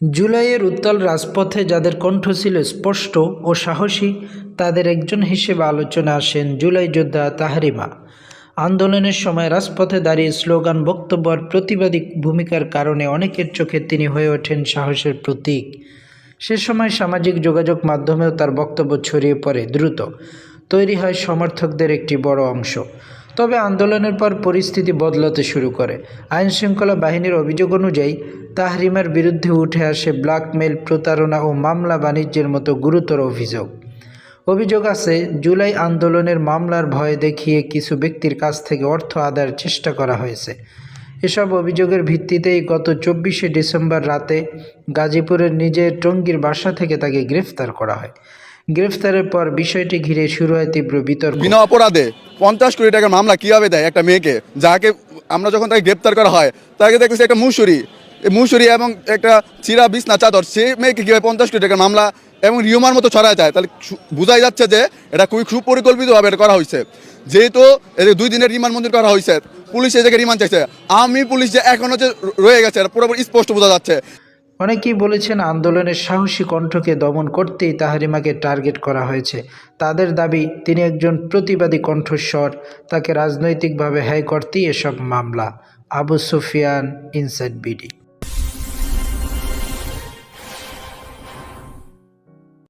জুলাইয়ের উত্তাল রাজপথে যাদের কণ্ঠ ছিল স্পষ্ট ও সাহসী, তাদের একজন হিসেবে আলোচনা আসেন জুলাই যোদ্ধা তাহরিমা। আন্দোলনের সময় রাজপথে দাঁড়িয়ে স্লোগান, বক্তব্য আর প্রতিবাদী ভূমিকার কারণে অনেকের চোখে তিনি হয়ে ওঠেন সাহসের প্রতীক। সে সময় সামাজিক যোগাযোগ মাধ্যমেও তার বক্তব্য ছড়িয়ে পড়ে দ্রুত। তৈরি হয় সমর্থকদের একটি বড় অংশ। তবে আন্দোলনের পর পরিস্থিতি বদলাতে শুরু করে। আইনশৃঙ্খলা বাহিনীর অভিযোগ অনুযায়ী তাহরিমার বিরুদ্ধে উঠে আসে ব্ল্যাকমেইল, প্রতারণা ও মামলা বাণিজ্যের মতো গুরুতর অভিযোগ আছে জুলাই আন্দোলনের মামলার ভয় দেখিয়ে কিছু ব্যক্তির কাছ থেকে অর্থ আদায়ের চেষ্টা করা হয়েছে। এসব অভিযোগের ভিত্তিতেই গত 24শে ডিসেম্বর রাতে গাজীপুরের নিজের টঙ্গীর বাসা থেকে তাকে গ্রেফতার করা হয়। গ্রেফতারের পর বিষয়টি ঘিরে শুরু হয় তীব্র বিতর্ক। বিনা অপরাধে 50 কোটি টাকার মামলা কিভাবে দেয় একটা মেয়েকে, যাকে আমরা যখন তাকে গ্রেপ্তার করা হয় তাকে দেখতেছি একটা মুসুরি এবং একটা চিরা বিছনা চাদর, সে মেয়েকে কীভাবে 50 কোটি টাকার মামলা এবং রিউমার মতো ছড়ায় যায়, তাহলে বোঝাই যাচ্ছে যে এটা খুবই সুপরিকল্পিতভাবে এটা করা হয়েছে। যেহেতু এদের 2 দিনের রিমান্ড মঞ্জুর করা হয়েছে, পুলিশ এই জায়গায় রিমান্ড চাইছে, আমি পুলিশ যে এখনও যে রয়ে গেছে এটা পুরোপুরি স্পষ্ট বোঝা যাচ্ছে। অনেকেই বলেছেন আন্দোলনের সাহসী কণ্ঠকে দমন করতেই তাহরিমাকে টার্গেট করা হয়েছে। তাদের দাবি তিনি একজন প্রতিবাদী কণ্ঠস্বর, তাকে রাজনৈতিকভাবে হ্যায় করতেই এসব মামলা। Abu Sufiyan, inside BD.